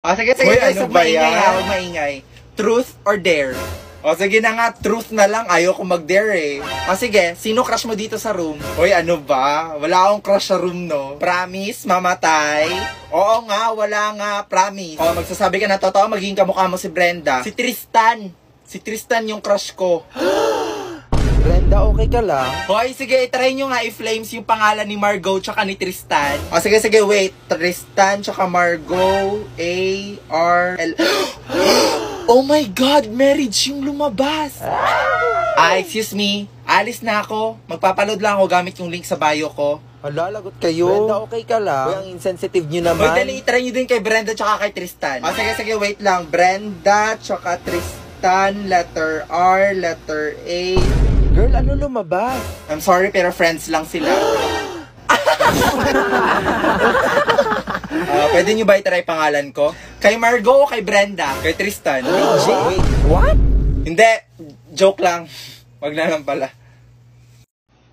Sige, Uy, guys, ano huwag ba maingay yan? ha, huwag maingay. Truth or dare? Sige na nga, truth na lang. Ayoko mag-dare eh. Sige, sino crush mo dito sa room? Uy, ano ba? Wala akong crush sa room, no? Promise, mamatay? Oo nga, wala nga, promise. Magsasabi ka na totoo, magiging kamukha mo si Brenda. Si Tristan. Si Tristan yung crush ko. Brenda, okay ka lang? Hoy, sige, try nyo nga i-flames yung pangalan ni Margot tsaka ni Tristan. Sige, wait. Tristan tsaka Margot, A-R-L... Oh my God, marriage yung lumabas. Excuse me. Alis na ako. Magpapaload lang ako gamit yung link sa bio ko. Hala, lagot kayo. Brenda, okay ka lang? Uy, ang insensitive nyo Hoy, naman. dali, try nyo din kay Brenda tsaka kay Tristan. Sige, wait lang. Brenda tsaka Tristan, letter R, letter A. Girl, ano lumabas? I'm sorry, pero friends lang sila. Pwede nyo ba itry pangalan ko? Kay Margot o kay Brenda? Kay Tristan. Wait, what? Hindi, joke lang. Wag na lang pala.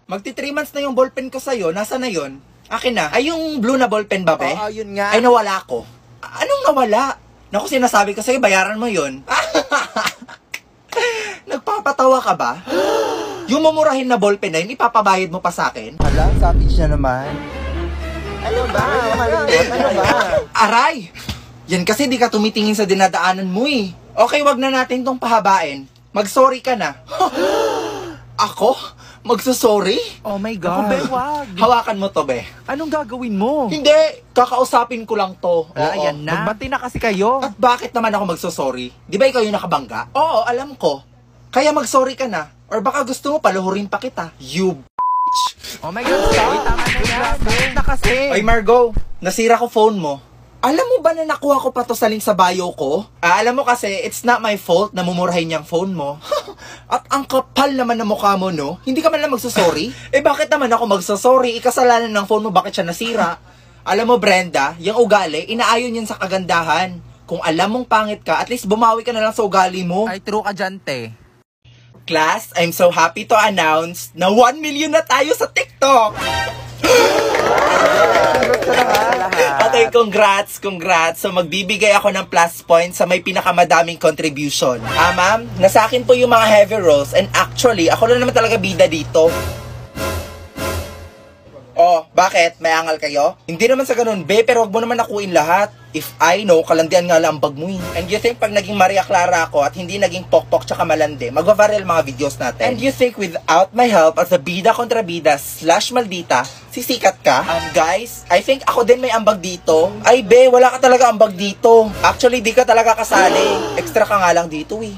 Magti 3 months na yung ballpen ko sa'yo. Nasaan na yun? Akin na. Ay, yung blue na ballpen ba, be? Oo, yun nga. Ay, nawala ko. Anong nawala? Naku, sinasabi ko sa'yo, bayaran mo yun. Nagpapatawa ka ba? Yung mamurahin na ballpen na yun, ipapabayad mo pa sa akin? Hala, savage na naman. Ano ba? Ano ba? Aray! Yan kasi di ka tumitingin sa dinadaanan mo eh. Okay, wag na natin tong pahabain. Mag-sorry ka na. Ako? Magsusorry? Oh my Ako, God. be, wag. Hawakan mo to, be. Anong gagawin mo? Hindi, kakausapin ko lang to. Hala, Oo. yan na. Magbati na kasi kayo. At bakit naman ako magsusorry? Di ba ikaw yung nakabangga? Oo, alam ko. Kaya mag-sorry ka na. Or baka gusto mo paluhurin pa kita. You Oh my God, stop. Uy, tama na yan. Bakit na kasi? Oy, Margot, nasira ko phone mo. Alam mo ba na nakuha ko pa to sa link sa bio ko? Alam mo kasi, it's not my fault na mumurahin niyang phone mo. At ang kapal naman ng mukha mo, no? Hindi ka man lang magsusorry? Bakit naman ako magsusorry? Ikasalanan ng phone mo, bakit siya nasira? Alam mo, Brenda, yung ugali, inaayon yan sa kagandahan. Kung alam mong pangit ka, at least bumawi ka na lang sa ugali mo. Ay, true ka dyan, te. Class, I'm so happy to announce na 1 million na tayo sa TikTok! Okay, congrats. So, magbibigay ako ng plus points sa may pinakamadaming contribution. Ma'am, nasa akin po yung mga heavy rolls and actually, ako na naman talaga bida dito. Oh, bakit? May angal kayo? Hindi naman sa ganun, be, pero wag mo naman nakuin lahat. If I know, kalandian nga lang ang bag mo eh. And you think pag naging Maria Clara ako at hindi naging pokpok tsaka malandi, magva-viral mga videos natin. And you think without my help as a bida kontra bida / maldita, sisikat ka? Guys, I think ako din may ambag dito. Ay, be, wala ka talaga ambag dito. Actually, di ka talaga kasali. Extra ka nga lang dito eh.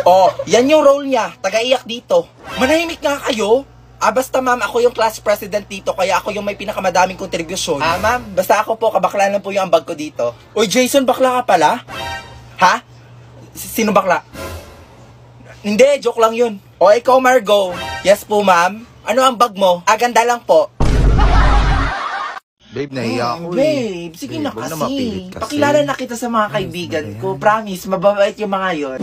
Oh, yan yung role niya. Taga-iyak dito. Manahimik nga kayo. Basta ma'am, ako yung class president dito, kaya ako yung may pinakamadaming kontribusyon. Ma'am, basta ako po, kabakla lang po yung ambag ko dito. Uy, Jason, bakla ka pala? Ha? Sino bakla? Hindi, joke lang yun. O, ikaw, Margot. Yes po, ma'am. Ano ang bag mo? Ganda lang po. Babe, nahiya ako Babe, sige na Babe, huwag kasi. na mapilit kasi. Pakilala na kita sa mga kaibigan ko. Promise, mababait yung mga yon.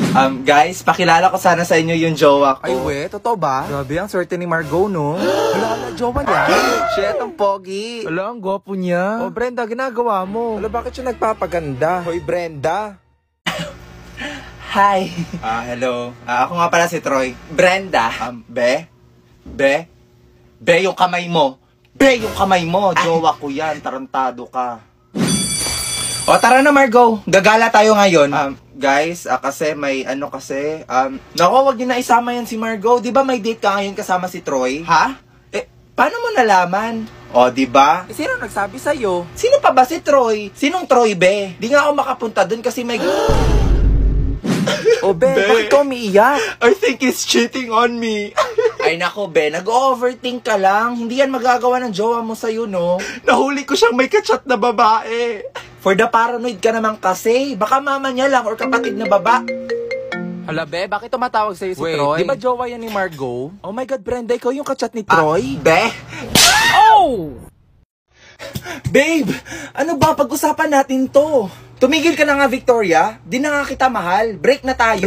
Guys, pakilala ko sana sa inyo yung jowa ko. Ay, we, totoo ba? Grabe, ang swerte ni Margot, no? Hala, jowa niya. Shit, ang pogi. Hala, ang gwapo niya. Oh, Brenda, ginagawa mo. Hala, bakit siya nagpapaganda? Hoy, Brenda. Hi. Hello. Ako nga pala si Troy. Brenda. Be, yung kamay mo. Yung kamay mo. Jowa ko yan. Tarantado ka. O, tara na, Margot. Gagala tayo ngayon. Guys, kasi may naku, wag niyo na isama yan si Margot. Di ba may date ka ngayon kasama si Troy? Ha? Paano mo nalaman? O, di ba? Sino nagsabi sa'yo? Sino pa ba si Troy? Sinong Troy, be? Di nga ako makapunta dun kasi may... Oh, be, bakit ka umiiyak? I think he's cheating on me. Ay nako, be, nag-overthink ka lang. Hindi yan magagawa ng jowa mo sa'yo, no? Nahuli ko siyang may kachat na babae. For the paranoid ka naman kasi. Baka mama niya lang or kapatid na baba. Hala, be, bakit tumatawag sa'yo si Wait, Troy? di ba jowa yan ni Margot? Oh my God, Brenda, ikaw yung kachat ni Troy? Be? Oh! Babe, ano ba? Pag-usapan natin to. Tumigil ka na nga, Victoria. Di na nga kita mahal. Break na tayo.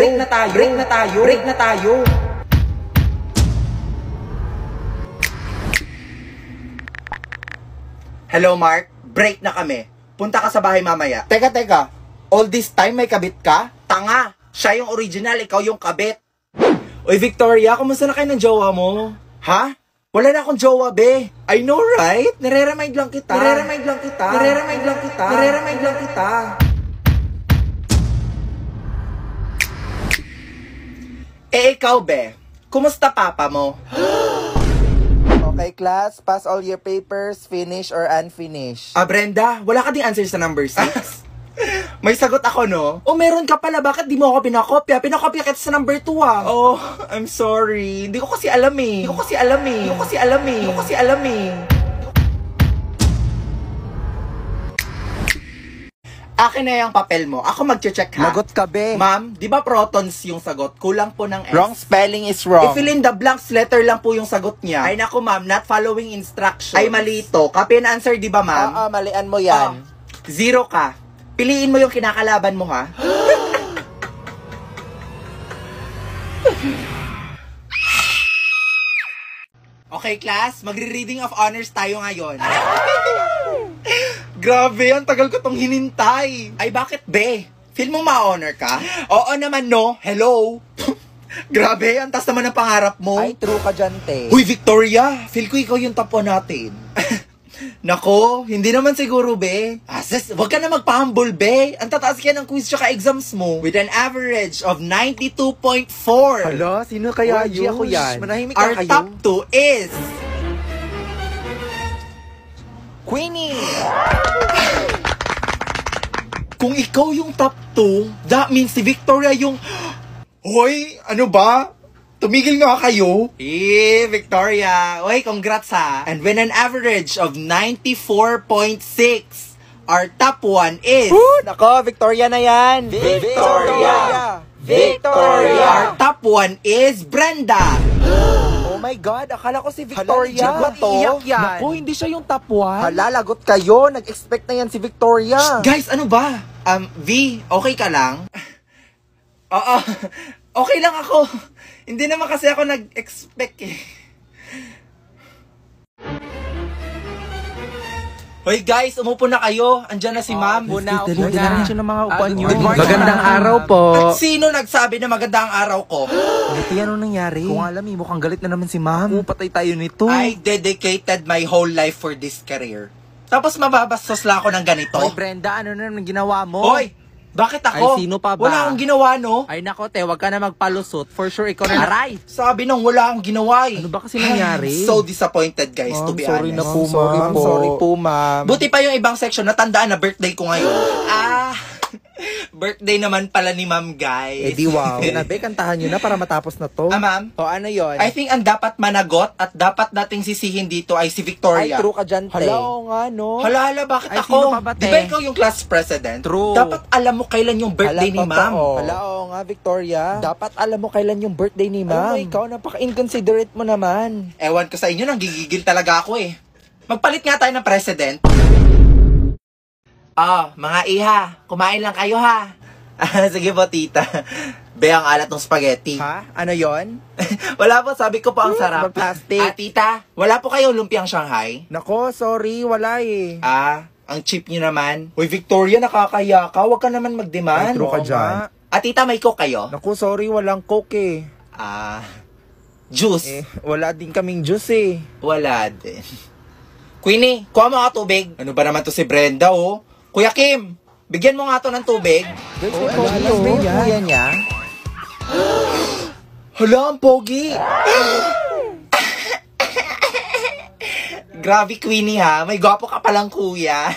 Hello, Mark. Break na kami. punta ka sa bahay mamaya. Teka. All this time may kabit ka? Tanga! Siya yung original, ikaw yung kabit. Oy, Victoria, kumusta na kayo ng jowa mo? Ha? Wala na akong jowa, be. I know, right? Nare-remind lang kita. Eh, ikaw, be. Kumusta papa mo? Okay, class, pass all your papers, finish or unfinished. Brenda, wala ka ding answer sa number 6? May sagot ako, no? Oh, meron ka pala. Bakit di mo ako pinakopya? Pinakopya kita sa number 2, ah. Oh, I'm sorry. Hindi ko kasi alam eh. Akin na yung papel mo. Ako mag-check, ha? Lagot ka, be. Ma'am, di ba protons yung sagot? Kulang po ng S. Wrong spelling is wrong. I-fill in the blanks, letter lang po yung sagot niya. Ay naku, ma'am, not following instructions. Ay, mali ito. Copy and answer, di ba, ma'am? Oo, malian mo yan. 0 ka. Piliin mo yung kinakalaban mo, ha? Okay, class. Magre-reading of honors tayo ngayon. Grabe, ang tagal ko tong hinintay. Ay, bakit, be? Feel mo ma-honor ka? Oo naman, no? Hello? Grabe, ang taas naman ang pangarap mo. Ay, true ka dyan, te. Huy, Victoria! Feel ko ikaw yung top 1 natin. Nako, hindi naman siguro, be. Sis, wag ka na magpa-humble, be. Ang tataas ka ng quiz tsaka exams mo. With an average of 92.4. Hala, sino kaya Wagi yun? ako yan. Manahimik ka Our kayo. top 2 is... Queenie! Kung ikaw yung top 2, that means si Victoria yung... Hoy, ano ba? Tumigil nga kayo. Victoria. Hoy, congrats ha. And with an average of 94.6, our top 1 is... Nako, Victoria na yan. Victoria! Our top 1 is Brenda. Oh my God, akala ko si Victoria. Hala, to? iyak yan. Naku, hindi siya yung top 1. Hala, lagot kayo. Nag-expect na yan si Victoria. Guys, ano ba? V, okay ka lang? Oo, okay lang ako. Hindi naman kasi ako nag-expect eh. Hoy guys, umupo na kayo. Andyan na si ma'am. Muna, Dali, tingnan siya ng mga upuan niyo. Good morning, Magandang ma'am. araw po. At sino nagsabi na maganda ang araw ko? Buti ano nangyari? Kung alam eh, mukhang galit na naman si ma'am. Patay tayo nito. I dedicated my whole life for this career. Tapos mababastos lang ako ng ganito. Hoy Brenda, ano na naman ginawa mo? Hoy! Bakit ako? Ay, sino pa ba? Wala akong ginawa, no? Ay nako te, wag ka na magpalusot. For sure, ikaw na aray. Sabi nang wala akong ginawa eh. Ano ba kasi nangyari? So disappointed guys, to be sorry honest. na po, Sorry ma'am. po. Sorry po, ma'am. Buti pa yung ibang section, natandaan na birthday ko ngayon. Birthday naman pala ni ma'am, guys. Eh di wow. Sinabi, kantahan nyo na para matapos na to. Ma'am, O ano yon? I think ang dapat managot at dapat nating sisihin dito ay si Ay, Victoria. true ka dyan, te. Hala, oo nga, no? Hala, bakit Ay, ako? sino pa ba, Di te? ba ikaw yung class president? True. Dapat alam mo kailan yung birthday ni ma'am. Hala, oo nga, Victoria. Dapat alam mo kailan yung birthday ni ma'am. Alam mo, ikaw, napaka-inconsiderate mo naman. Ewan ko sa inyo, nanggigigil talaga ako eh. Magpalit nga tayo ng president. Mga iha, kumain lang kayo ha. Sige po, tita. Be, ang alat ng spaghetti. Ha? Ano yon? Wala po, sabi ko po ang sarap. Plastic. Tita, wala po kayo lumpiang Shanghai? Nako, sorry, wala eh. Ang cheap nyo naman. Uy, Victoria, nakakaya ka. Huwag ka naman mag-demand. Ay, true ka Oo dyan. nga. Tita, may coke kayo? Naku, sorry, walang coke eh. Juice? Wala din kaming juice eh. Wala din. Queenie, kuha mo nga tubig. Ano ba naman to si Brenda, oh? Kuya Kim, bigyan mo nga to ng tubig. Guys, Oh, may ano, pogi ano, yung kuya niya. Hala, ang pogi. Grabe, Queenie ha. May gwapo ka palang kuya.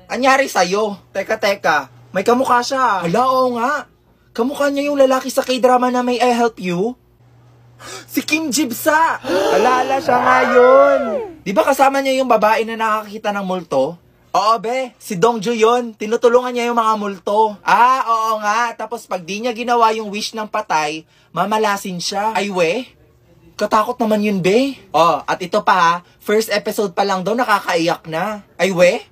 Anyari sa'yo? Teka. May kamukha siya. Hala, oo nga. Kamukha niya yung lalaki sa K-drama na May I Help You? Si Kim Jibsa. Alala siya nga yun. Di ba kasama niya yung babae na nakakita ng multo? Oo, be. Si Dongju yun. Tinutulungan niya yung mga multo. Oo nga. Tapos pag di niya ginawa yung wish ng patay, mamalasin siya. Ay, we. Katakot naman yun, be. At ito pa ha. First episode pa lang daw, nakakaiyak na. Ay, we.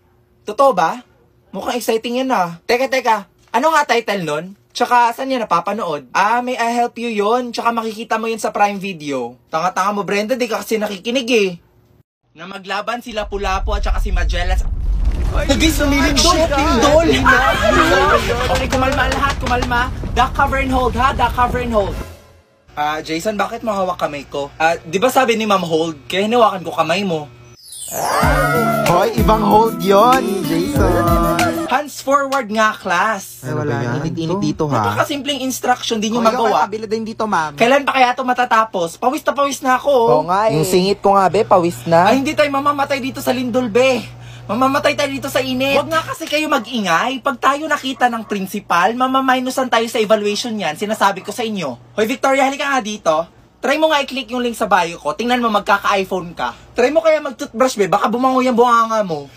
Totoo ba? Mukhang exciting yan ah. Teka. Ano nga title nun? Tsaka, saan niya napapanood? May I Help You yun. Tsaka makikita mo yun sa Prime Video. Tanga-tanga mo, Brenda. Di ka kasi nakikinig eh. Na maglaban sila Lapu-Lapu at tsaka si Magellan. Guys, lumilindol! Lindol! Okay, kumalma lahat, kumalma. Duck, cover and hold, ha? Duck, cover and hold. Jason, bakit mo hawak kamay ko? Di ba sabi ni Ma'am hold, kaya hinawakan ko kamay mo? Hoy, ibang hold yon, Jason. Hands forward nga, class. Ay, wala yan. Init-init dito, ha? Napakasimpleng instruction, di nyo Magawa. magawa. Kabila din dito, ma'am. Kailan pa kaya ito matatapos? Pawis na ako. Oo nga, Yung singit ko nga, be, pawis na. Ay, hindi tayo mamamatay dito sa lindol, be. Mamamatay tayo dito sa init. Huwag nga kasi kayo mag-ingay. Pag tayo nakita ng principal, mamaminusan tayo sa evaluation yan. Sinasabi ko sa inyo. Hoy, Victoria, halika nga dito. Try mo nga i-click yung link sa bio ko. Tingnan mo, magkaka-iPhone ka. Try mo kaya mag-toothbrush, be. Baka bumango yung bunganga mo.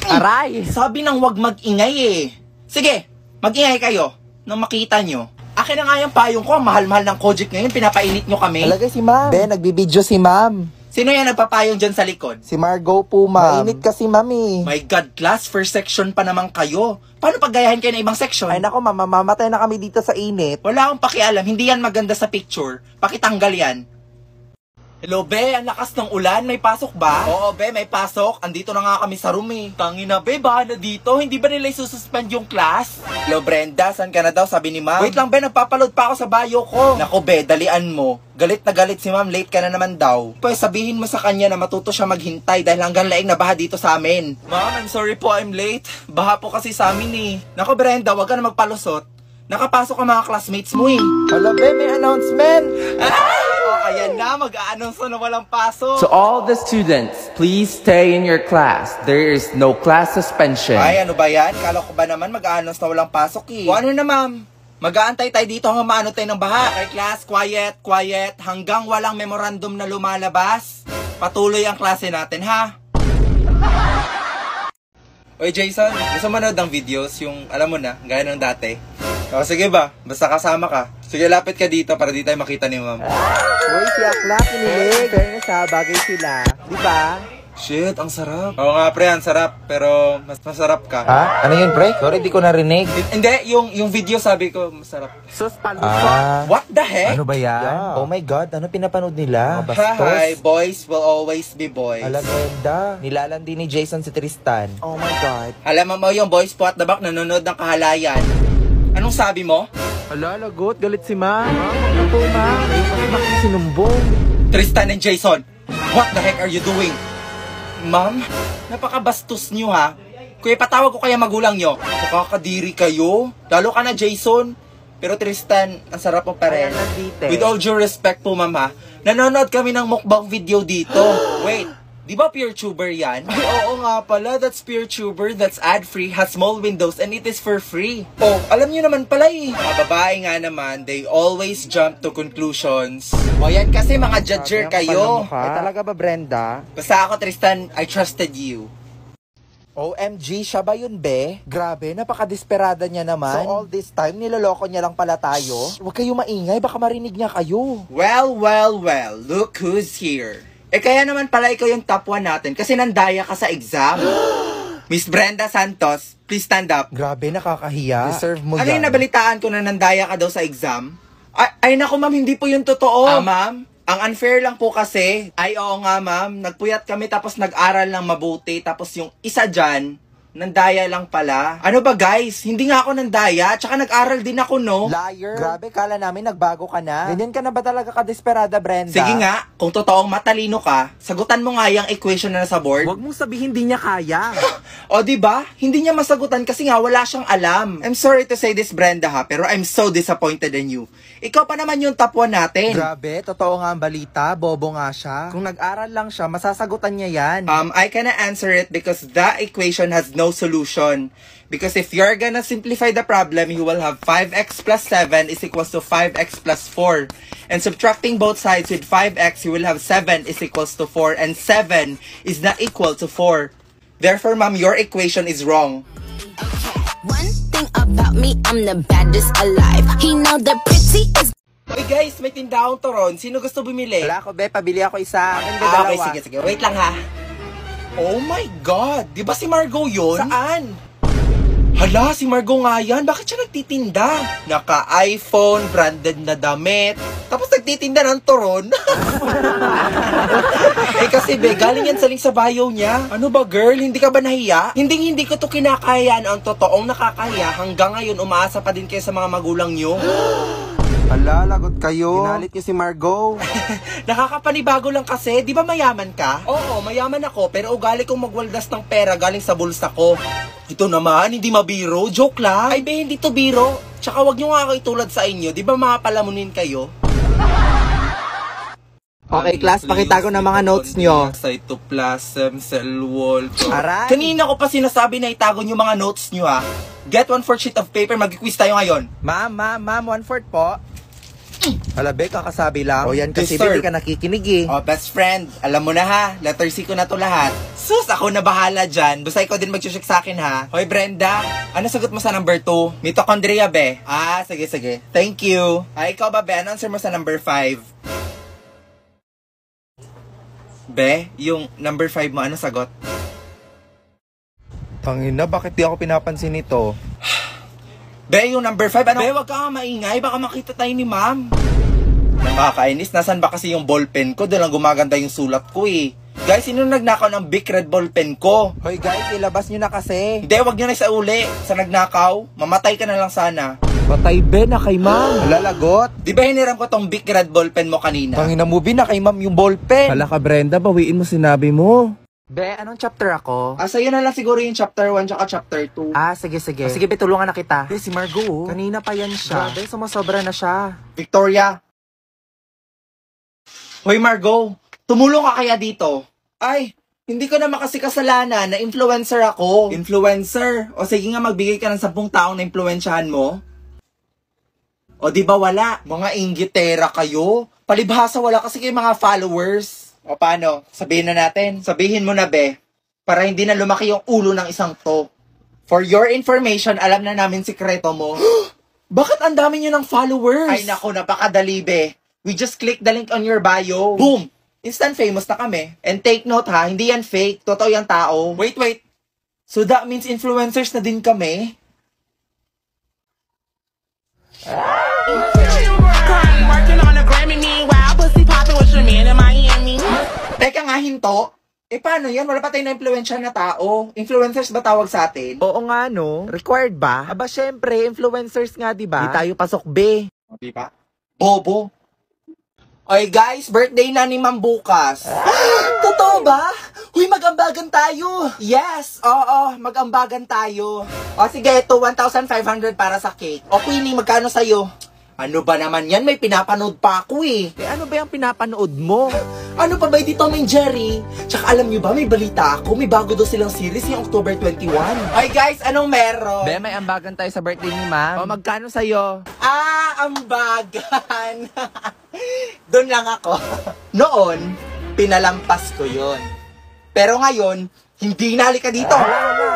Aray! Sabi nang wag mag-ingay eh. Sige, mag-ingay kayo nang makita nyo. Akin na nga yung payong ko. Ang mahal-mahal ng Kojic ngayon. Pinapainit nyo kami. Talaga si ma'am. Be, nagbibideo si ma'am. Sino yan nagpapayong dyan sa likod? Si Margo po, ma'am. Mainit kasi, mami. My God, class, first section pa naman kayo. Paano paggayahin kayo ng ibang section? Ay, nako, ma'am, mamamatay na kami dito sa init. Wala akong pakialam, hindi yan maganda sa picture. Pakitanggal yan. Hello, be, ang lakas ng ulan, may pasok ba? Oo, be, may pasok. Andito na nga kami sa room eh. Tangina, be, baka na dito. Hindi ba nila isususpend yung class? Hello, Brenda, saan ka na daw? Sabi ni ma'am. Wait lang, be, nagpapaload pa ako sa bio ko. Nako, be, dalian mo. Galit na galit si ma'am, late ka na naman daw. Pues, sabihin mo sa kanya na matuto siya maghintay dahil hanggang laing na baha dito sa amin. Ma'am, I'm sorry po, I'm late. Baha po kasi sa amin eh. Nako, Brenda, wag ka na magpalusot. Nakapasok ang mga classmates mo eh. Hala, be, may announcement. Ayan na, mag-a-announce na walang pasok. To all the students, please stay in your class. There is no class suspension. Ay, ano ba yan? Kala ko ba naman mag-a-announce na walang pasok eh. O ano na, ma'am? Mag-aantay tayo dito hanggang maano tayo ng baha. Okay, class, quiet, quiet. Hanggang walang memorandum na lumalabas, patuloy ang klase natin, ha? Oy, Jason, gusto mo manood ng videos? Yung, alam mo na, gaya ng dati. O, sige ba? Basta kasama ka. Sige, lapit ka dito para di tayo makita ni ma'am. Uy, si Akla, kinilig. Fairness ha, bagay sila. Di ba? Shit, ang sarap. Oo nga, pre, ang sarap. Pero, mas masarap ka. Ha? Ano yun, pre? Sorry, di ko narinig. Hindi, yung video sabi ko, masarap. Sus, palusot. What the heck? Ano ba yan? Yeah. Oh my God, ano pinapanood nila? Hi, boys will always be boys. Alaganda. Nilalandi ni Jason si Tristan. Oh my God. Alam mo yung boys po at the back nanonood ng kahalayan. Anong sabi mo? Hala, lagot. Galit si Ma. Ano po, Ma? Ayun sinumbong. Tristan and Jason, what the heck are you doing? Ma'am, napakabastos nyo ha. Kuya, patawag ko kaya magulang nyo. Nakakadiri kayo. Lalo ka na, Jason. Pero Tristan, ang sarap mo pa rin. With all due respect po, ma'am ha. Nanonood kami ng mukbang video dito. Wait, di ba PeerTuber yan? Ay, oo nga pala. That's PeerTuber. That's ad-free, has small windows, and it is for free. Oh, alam nyo naman pala eh. Mga babae nga naman, they always jump to conclusions. O yan kasi mga judger kayo. Ay, talaga ba, Brenda? Basta ako, Tristan, I trusted you. OMG, siya ba yun, be? Grabe, napaka-desperada niya naman. So all this time, niloloko niya lang pala tayo? Huwag kayo maingay, baka marinig niya kayo. Well, look who's here. Eh kaya naman pala ikaw yung top 1 natin kasi nandaya ka sa exam. Miss Brenda Santos, please stand up. Grabe, nakakahiya. Deserve mo Ano yan. yung nabalitaan ko na nandaya ka daw sa exam? Ay naku ma'am, hindi po yun totoo. Ma'am? Ang unfair lang po kasi, ay oo nga ma'am, nagpuyat kami tapos nag-aral ng mabuti tapos yung isa dyan, nandaya lang pala. Ano ba guys? Hindi nga ako nandaya, tsaka nag-aral din ako no? Liar. Grabe, kala namin nagbago ka na. Ganyan ka na ba talaga ka-desperada, Brenda? Sige nga, kung totoong matalino ka, sagutan mo nga yung equation na nasa board. Huwag mong sabihin hindi niya kaya. O diba? Hindi niya masagutan kasi nga wala siyang alam. I'm sorry to say this, Brenda ha, pero I'm so disappointed in you. Ikaw pa naman yung top 1 natin. Grabe, totoo nga ang balita. Bobo nga siya. Kung nag-aral lang siya, masasagutan niya yan. I cannot answer it because the equation has no solution. Because if you're gonna simplify the problem, you will have 5x plus 7 is equals to 5x plus 4. And subtracting both sides with 5x, you will have 7 is equals to 4. And 7 is not equal to 4. Therefore, ma'am, your equation is wrong. One thing about me, I'm the baddest alive. He know the pretty is. Hey guys, may tindahang turon. Sino gusto bumili? Wala ako, be. Pabili ako isa. Akin, be, Okay, dalawa. sige. Wait lang ha. Oh my God! Di ba si Margo yun? Saan? Hala, si Margo nga yan. Bakit siya nagtitinda? Naka-iPhone, branded na damit. Tapos nagtitinda ng turon. Eh kasi be, galing yan sa link sa bio niya. Ano ba girl, hindi ka ba nahiya? Hindi ko to kinakayaan. Ang totoong nakakaya, hanggang ngayon umaasa pa din kayo sa mga magulang nyo. Ala, lagot kayo. Ginalit niyo si Margo. Nakakapanibago lang kasi, di ba mayaman ka? Oo, mayaman ako, pero ugali kong magwaldas ng pera galing sa bulsa ko. Ito naman, hindi mabiro, joke lang. Ay be, hindi to biro. Tsaka wag nyo nga ako itulad sa inyo, di ba mga palamunin kayo? Okay, class, pakita ko na mga notes nyo. Cytoplasm, cell wall. Aray! Kanina ko pa sinasabi na itago nyo mga notes nyo ah. Get 1/4 sheet of paper, mag-quiz tayo ngayon. Ma'am, 1/4 po. Ala, be, kakasabi lang. O yan kasi Yes, sir. hindi ka nakikinig eh. Oh, best friend, alam mo na ha, letter C ko na to lahat. Sus, ako na bahala dyan. Basta ikaw din mag-check sa akin ha. Hoy Brenda, ano sagot mo sa number 2? Mitochondria, be. Ah, sige. Thank you. Ay, ikaw ba, be? Ano answer mo sa number 5? Be, yung number 5 mo, ano sagot? Tangina, bakit di ako pinapansin nito? Be, yung number 5, ano? Be, wag ka nga maingay, baka makita tayo ni ma'am. Nakakainis, nasan ba kasi yung ballpen ko? Doon lang gumaganda yung sulat ko eh. Guys, sino nagnakaw ng big red ballpen ko? Hoy guys, ilabas nyo na kasi. Hindi, wag nyo na isauli. Sa nagnakaw, mamatay ka na lang sana. Patay be na kay ma'am. Lalagot. Di ba hiniram ko tong big red ballpen mo kanina? Tangina mo na kay ma'am yung ballpen. Hala ka Brenda, bawiin mo sinabi mo. Be, anong chapter ako? Sa'yo na lang siguro yung chapter 1 tsaka chapter 2. Sige. Sige, be, tulungan na kita. Eh, si Margo. Kanina pa yan siya. Grabe, sumasobra na siya. Victoria. Hoy Margo, tumulong ka kaya dito? Ay, hindi ko na makasi kasalanan na influencer ako. Influencer? O sige nga magbigay ka ng 10 taong na influensyahan mo. O di ba wala? Mga inggitera kayo. Palibhasa wala kasi kayo mga followers. O paano? Sabihin na natin. Sabihin mo na be. Para hindi na lumaki yung ulo ng isang to. For your information, alam na namin sikreto mo. Bakit ang dami nyo ng followers? Ay nako, napakadali be. We just click the link on your bio. Boom! Instant famous na kami. And take note ha, hindi yan fake. Totoo yung tao. Wait. So that means influencers na din kami? Working on a Grammy, meanwhile, pussy popping with your man in Miami. Teka nga, hinto. Paano yan? Wala pa tayong na-influensya na tao. Influencers ba tawag sa atin? Oo nga no. Required ba? Aba syempre, influencers nga diba? Di tayo pasok be. Di ba? Bobo. Oy guys, birthday na ni Ma'am bukas. Totoo ba? Huy, mag-ambagan tayo. Yes, oo, mag-ambagan tayo. O sige, ito 1,500 para sa cake. O Queenie, magkano sa'yo? Ano ba naman yan? May pinapanood pa ako eh. Ano ba yung pinapanood mo? Ano pa ba dito, Tom and Jerry? Tsaka alam nyo ba, may balita ako. May bago daw silang series yung October 21. Oy guys, anong meron? Be, may ambagan tayo sa birthday ni ma'am. O magkano sa'yo? Ambagan. Doon lang ako. Noon, pinalampas ko yon. Pero ngayon, hindi na, halika dito.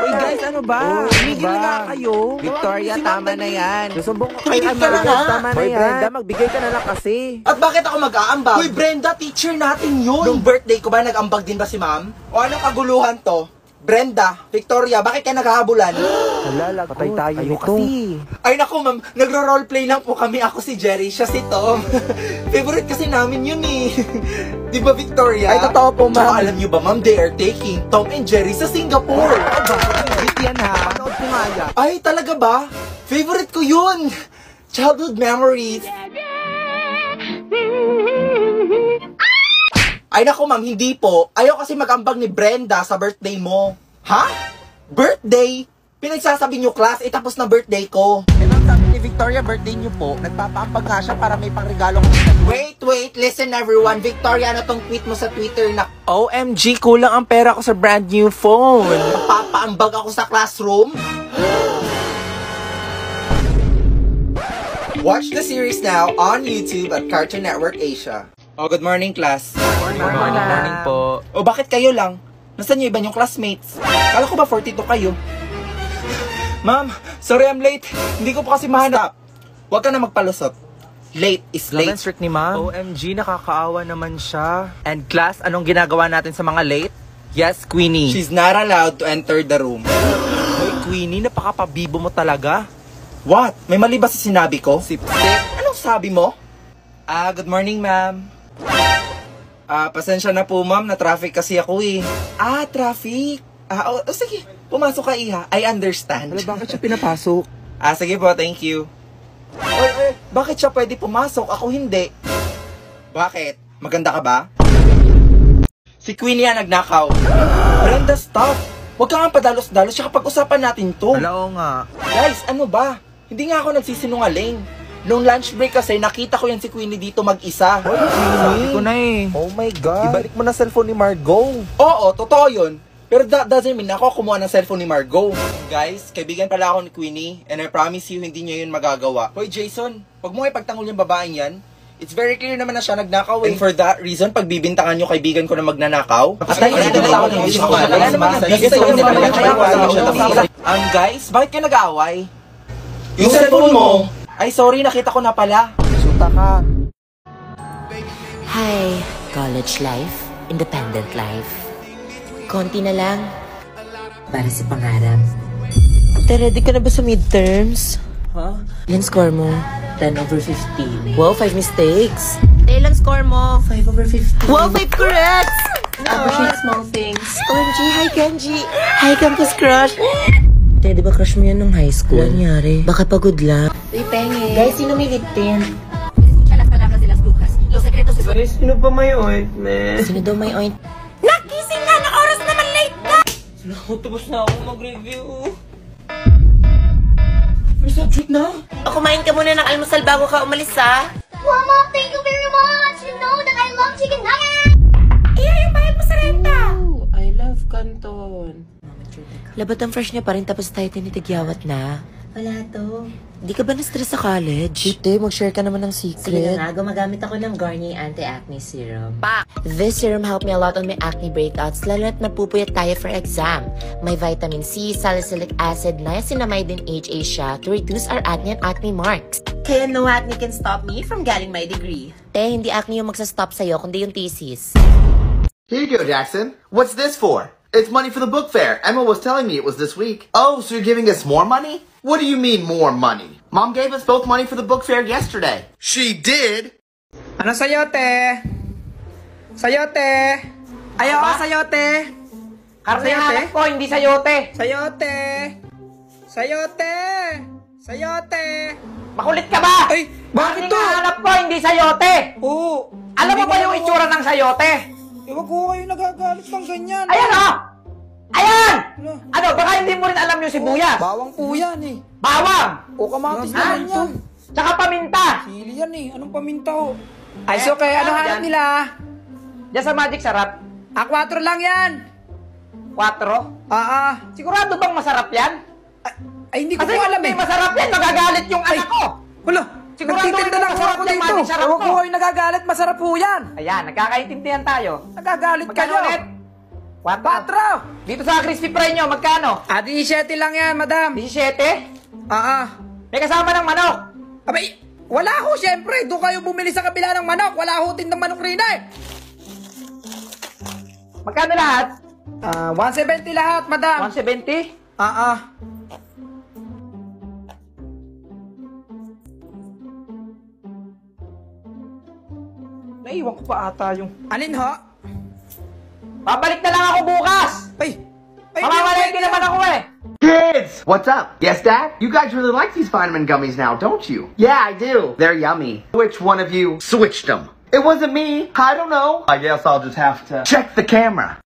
Uy guys, ano ba? Tumigil na nga kayo. Victoria, tama na yan. Susumbong ko kay Tumigil ka na nga. Tama na yan. Brenda, magbigay ka na lang kasi. At bakit ako mag-aambag? Uy, Brenda, teacher natin yun. Nung birthday ko ba, nag-ambag din ba si ma'am? O anong kaguluhan to? Brenda, Victoria, bakit kayo naghahabulan? Hala, patay tayo nito. Ay naku ma'am, nagro-roleplay lang po kami. Ako si Jerry, siya si Tom. Favorite kasi namin yun eh. Di ba Victoria? Ay, totoo po, ma'am. Tsaka alam nyo ba ma'am, they are taking Tom and Jerry sa Singapore. Aba, favorite yan ha. Panood ko nga yan. Ay, talaga ba? Favorite ko yun. Childhood memories. Ay naku ma'am, hindi po. Ayaw kasi mag-ambag ni Brenda sa birthday mo. Ha? Birthday? Pinagsasabi nyo class, tapos na birthday ko. Eh ma'am, sabi ni Victoria, birthday niyo po. Nagpapaambag nga siya para may pangregalong Wait, listen everyone. Victoria, ano tong tweet mo sa Twitter na OMG, kulang ang pera ko sa brand new phone. papaambag ako sa classroom? Watch the series now on YouTube at Cartoon Network Asia. Oh, good morning class. Good morning po. O bakit kayo lang? Nasaan yung iba yung classmates? Kala ko ba 42 kayo? Ma'am, sorry I'm late. Hindi ko pa kasi mahanap. Huwag ka na magpalusot. Late is late. Strict ni ma'am. OMG, nakakaawa naman siya. And class, anong ginagawa natin sa mga late? Yes, Queenie. She's not allowed to enter the room. Hoy, Queenie, napakapabibo mo talaga. What? May mali ba sa sinabi ko? Sip-sip. Anong sabi mo? Good morning, ma'am. Pasensya na po, ma'am. Na-traffic kasi ako eh. Traffic. Sige. Pumasok ka, Iha. I understand. Bakit siya pinapasok? Sige po. Thank you. Bakit siya pwede pumasok? Ako hindi. Bakit? Maganda ka ba? Si Queenie yan nagnakaw. Brenda, stop. Huwag ka nga padalos-dalos. Siya pag-usapan natin to. Oo nga. Guys, ano ba? Hindi nga ako nagsisinungaling. Noong lunch break kasi, nakita ko yan si Queenie dito mag-isa. Sabi ko na eh. Oh my God. Ibalik mo na cellphone ni Margot. Oo, totoo yun. Pero that doesn't mean ako kumuha ng cellphone ni Margot. Guys, kaibigan pala ako ni Queenie and I promise you, hindi niya yun magagawa. Hoy Jason, wag mo ipagtanggol yung babaeng yan. It's very clear naman na siya nagnakaw eh. And for that reason, pagbibintangan nyo kaibigan ko na magnanakaw. Guys, bakit kayo nag-aaway? Yung cellphone mo! Ay, sorry, nakita ko na pala. Suta ka. Hi, college life, independent life. Konti na lang para sa pangarap. Ready ka na ba sa midterms? Ilan score mo? 10 over 15. Wow, 5 mistakes. Ilan score mo? 5 over 15. Wow, 5 corrects! Appreciate small things. OMG, hi Kenji. Hi campus crush. Di ba crush mo yan nung high school? Ano nangyari? Baka pagod lang. Uy, penge. Guys, sino may lip tint? Sino pa may ointment? Sino daw may ointment? Nakising na! Na oras naman late ka! Tapos na ako mag-review. May subject na? Kumain ka muna ng almusal bago ka umalis, ha? Mama, thank you very much! You know that I love chicken nuggets! Yung bayad mo sa renta! I love Canton. Labat ang fresh niya pa rin tapos tayo tinitigyawat na. Wala to. Di ka ba na-stress sa college? Ite, mag-share ka naman ng secret. Sige na nga, gumagamit ako ng Garnier Anti-Acne Serum. This serum helped me a lot on my acne breakouts, lalo na't napupuyat tayo for exam. May vitamin C, salicylic acid, niacinamide, and HA siya to reduce our acne and acne marks. Kaya no acne can stop me from getting my degree. Hindi acne yung magsastop sa'yo, kundi yung thesis. Here you go, Jackson. What's this for? It's money for the book fair. Emma was telling me it was this week. Oh, so you're giving us more money? What do you mean more money? Mom gave us both money for the book fair yesterday. She did? Ano sayote? Sayote! Ayaw ka sayote! Karne hanap ko, hindi sayote. Sayote! Sayote! Sayote! Makulit ka ba? Ay, bakit to? Karne hanap ko, hindi sayote. Oo. Alam mo ba yung itsura ng sayote? Iwag ko kayo nagagalit ng ganyan. Ayan o! Ayan! Ano? Ano, baka hindi mo rin alam yung sibuyas. Bawang po yan eh. Bawang! O kamatis naman yan. Tsaka paminta. Sili yan eh. Anong paminta ho? Ay, so kaya ano hanap nila? Diyan sa Magic Sarap. 4 lang yan. 4? Sigurado bang masarap yan? Ay, hindi ko Kasi po alam kung eh. hindi masarap yan, magagalit yung anak ko. Wala. Sigurado Nagtitinda lang masarap ako yan, dito. Magic Sarap Huwag ko. ko kayo nagagalit. Masarap po yan. Ayan, nagkakaintindihan tayo. Nagagalit Magkano kayo. ulit? 4. 4. Dito sa crispy fry nyo, magkano? 17 lang yan, madam. 17? May kasama ng manok. Abay, wala ho, syempre. Doon kayo bumili sa kabila ng manok. Wala ho tindang manok rin eh. Magkano lahat? 170 lahat, madam. 170? Naiwan ko pa ata yung... Alin ho? Babalik na lang ako bukas! Ay! Mamamalengke naman ako eh! Kids! What's up? Yes, Dad? You guys really like these vitamin gummies now, don't you? Yeah, I do. They're yummy. Which one of you switched them? It wasn't me. I don't know. I guess I'll just have to check the camera.